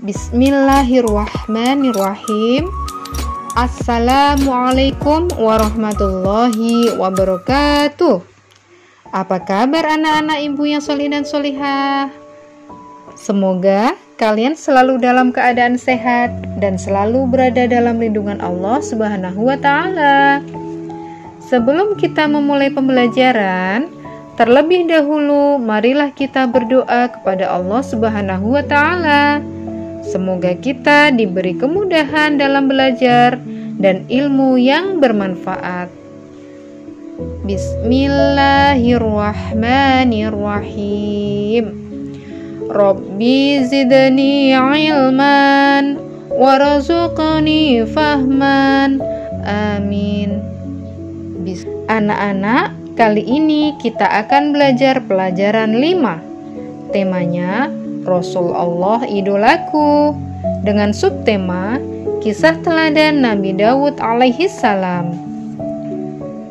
Bismillahirrahmanirrahim. Assalamualaikum warahmatullahi wabarakatuh. Apa kabar anak-anak ibu yang solih dan solihah? Semoga kalian selalu dalam keadaan sehat dan selalu berada dalam lindungan Allah Subhanahu wa Ta'ala. Sebelum kita memulai pembelajaran, terlebih dahulu marilah kita berdoa kepada Allah Subhanahu wa Ta'ala. Semoga kita diberi kemudahan dalam belajar dan ilmu yang bermanfaat. Bismillahirrahmanirrahim. Rabbi zidni ilman warzuqni fahman. Amin. Anak-anak, kali ini kita akan belajar pelajaran 5. Temanya Rasul Allah idolaku, dengan subtema kisah teladan Nabi Daud alaihi salam.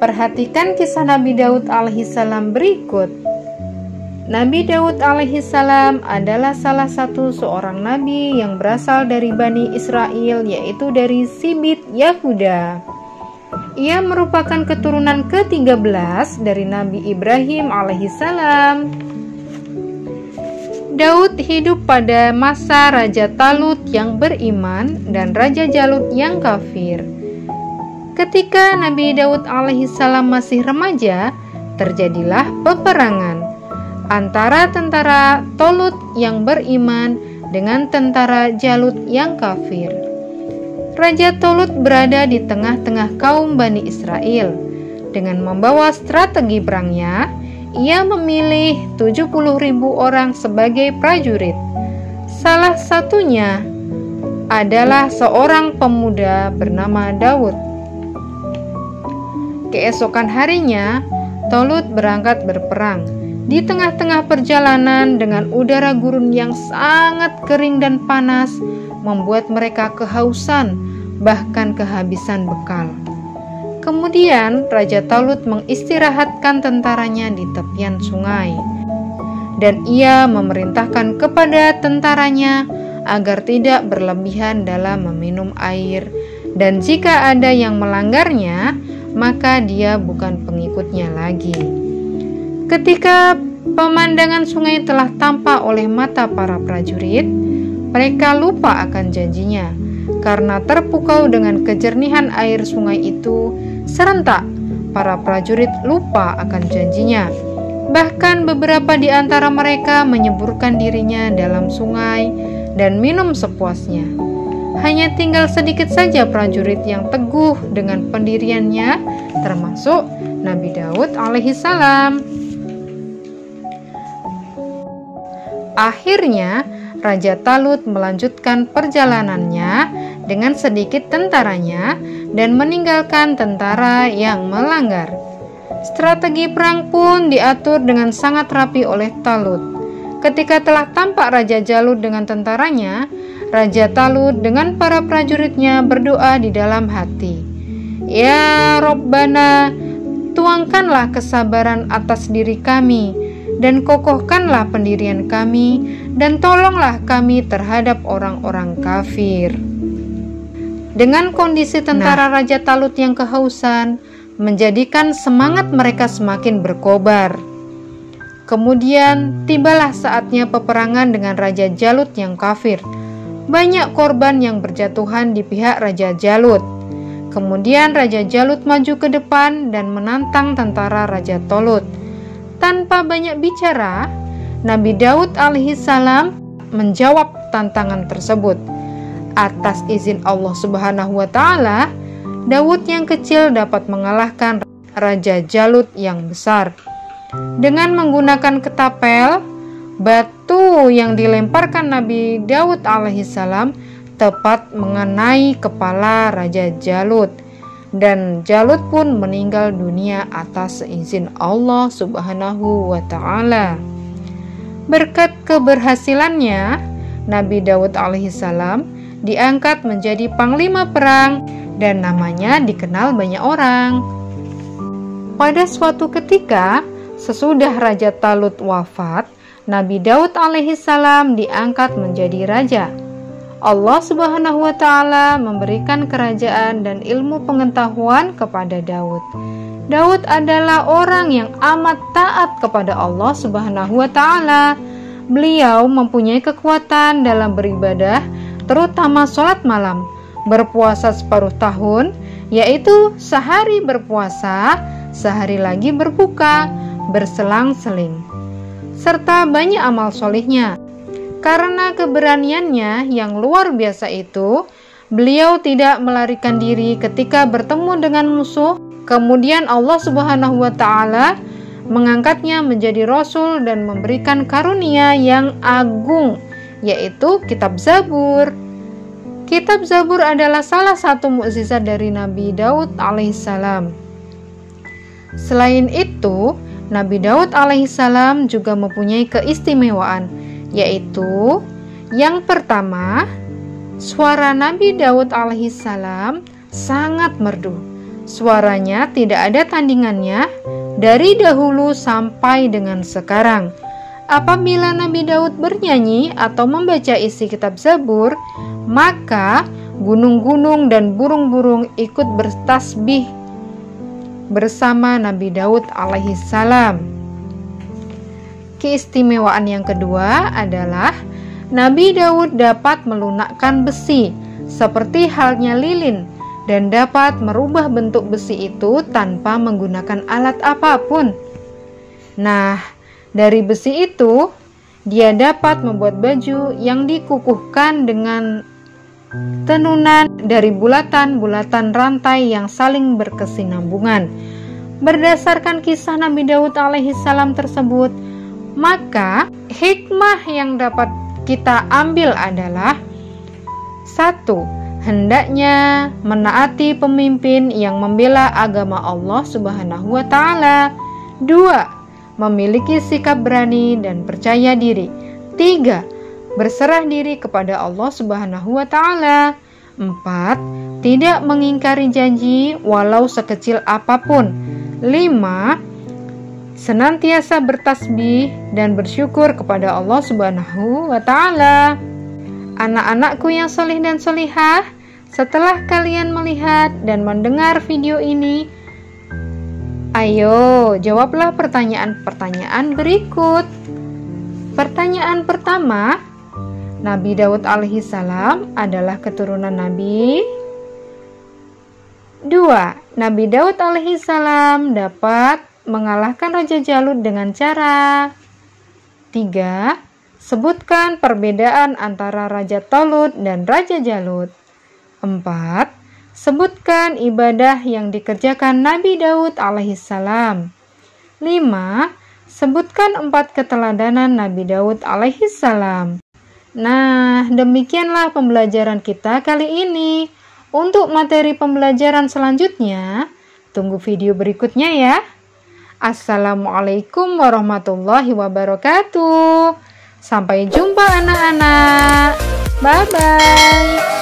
Perhatikan kisah Nabi Daud alaihi salam berikut. Nabi Daud alaihi salam adalah salah satu seorang nabi yang berasal dari Bani Israel, yaitu dari Sibit Yahuda. Ia merupakan keturunan ke-13 dari Nabi Ibrahim alaihi salam. Daud hidup pada masa Raja Talut yang beriman dan Raja Jalut yang kafir. Ketika Nabi Daud alaihissalam masih remaja, terjadilah peperangan antara tentara Talut yang beriman dengan tentara Jalut yang kafir. Raja Talut berada di tengah-tengah kaum Bani Israel. Dengan membawa strategi perangnya, ia memilih 70.000 orang sebagai prajurit. Salah satunya adalah seorang pemuda bernama Daud. Keesokan harinya, Talut berangkat berperang. Di tengah-tengah perjalanan dengan udara gurun yang sangat kering dan panas, membuat mereka kehausan, bahkan kehabisan bekal. Kemudian Raja Talut mengistirahatkan tentaranya di tepian sungai, dan ia memerintahkan kepada tentaranya agar tidak berlebihan dalam meminum air, dan jika ada yang melanggarnya, maka dia bukan pengikutnya lagi. Ketika pemandangan sungai telah tampak oleh mata para prajurit, mereka lupa akan janjinya. Karena terpukau dengan kejernihan air sungai itu, serentak para prajurit lupa akan janjinya. Bahkan beberapa di antara mereka menyeburkan dirinya dalam sungai dan minum sepuasnya. Hanya tinggal sedikit saja prajurit yang teguh dengan pendiriannya, termasuk Nabi Daud alaihissalam. Akhirnya Raja Talut melanjutkan perjalanannya dengan sedikit tentaranya dan meninggalkan tentara yang melanggar. Strategi perang pun diatur dengan sangat rapi oleh Talut. Ketika telah tampak Raja Jalut dengan tentaranya, Raja Talut dengan para prajuritnya berdoa di dalam hati. Ya Rabbana, tuangkanlah kesabaran atas diri kami, dan kokohkanlah pendirian kami, dan tolonglah kami terhadap orang-orang kafir. Dengan kondisi tentara Raja Talut yang kehausan, menjadikan semangat mereka semakin berkobar. Kemudian tibalah saatnya peperangan dengan Raja Jalut yang kafir. Banyak korban yang berjatuhan di pihak Raja Jalut. Kemudian Raja Jalut maju ke depan dan menantang tentara Raja Talut. Tanpa banyak bicara, Nabi Daud alaihissalam menjawab tantangan tersebut. Atas izin Allah Subhanahu wa Ta'ala, Daud yang kecil dapat mengalahkan Raja Jalut yang besar. Dengan menggunakan ketapel, batu yang dilemparkan Nabi Daud alaihissalam tepat mengenai kepala Raja Jalut, dan Jalut pun meninggal dunia atas seizin Allah Subhanahu wa Ta'ala. Berkat keberhasilannya, Nabi Daud alaihissalam diangkat menjadi panglima perang dan namanya dikenal banyak orang. Pada suatu ketika, sesudah Raja Talut wafat, Nabi Daud alaihissalam diangkat menjadi raja. Allah Subhanahu wa Ta'ala memberikan kerajaan dan ilmu pengetahuan kepada Daud. Daud adalah orang yang amat taat kepada Allah Subhanahu wa Ta'ala. Beliau mempunyai kekuatan dalam beribadah, terutama sholat malam, berpuasa separuh tahun, yaitu sehari berpuasa, sehari lagi berbuka, berselang-seling, serta banyak amal solihnya. Karena keberaniannya yang luar biasa itu, beliau tidak melarikan diri ketika bertemu dengan musuh. Kemudian Allah Subhanahu wa Ta'ala mengangkatnya menjadi rasul dan memberikan karunia yang agung, yaitu kitab Zabur. Kitab Zabur adalah salah satu mukjizat dari Nabi Daud alaihissalam. Selain itu, Nabi Daud alaihissalam juga mempunyai keistimewaan, yaitu yang pertama, suara Nabi Daud alaihissalam sangat merdu. Suaranya tidak ada tandingannya dari dahulu sampai dengan sekarang. Apabila Nabi Daud bernyanyi atau membaca isi kitab Zabur, maka gunung-gunung dan burung-burung ikut bertasbih bersama Nabi Daud alaihissalam. Keistimewaan yang kedua adalah Nabi Daud dapat melunakkan besi seperti halnya lilin dan dapat merubah bentuk besi itu tanpa menggunakan alat apapun. Nah, dari besi itu dia dapat membuat baju yang dikukuhkan dengan tenunan dari bulatan-bulatan rantai yang saling berkesinambungan. Berdasarkan kisah Nabi Daud alaihissalam tersebut, maka hikmah yang dapat kita ambil adalah: 1. Hendaknya menaati pemimpin yang membela agama Allah Subhanahu wa Ta'ala. 2. Memiliki sikap berani dan percaya diri. 3. Berserah diri kepada Allah Subhanahu wa Ta'ala. 4. Tidak mengingkari janji walau sekecil apapun. 5. Senantiasa bertasbih dan bersyukur kepada Allah Subhanahu wa Ta'ala. Anak-anakku yang solih dan solihah, setelah kalian melihat dan mendengar video ini, ayo jawablah pertanyaan-pertanyaan berikut. Pertanyaan pertama, Nabi Daud alaihissalam adalah keturunan Nabi. 2. Nabi Daud alaihissalam dapat mengalahkan Raja Jalut dengan cara. 3. Sebutkan perbedaan antara Raja Talut dan Raja Jalut. 4. Sebutkan ibadah yang dikerjakan Nabi Daud alaihissalam. 5. Sebutkan 4 keteladanan Nabi Daud alaihissalam. Nah, demikianlah pembelajaran kita kali ini. Untuk materi pembelajaran selanjutnya, tunggu video berikutnya ya. Assalamualaikum warahmatullahi wabarakatuh. Sampai jumpa anak-anak. Bye-bye.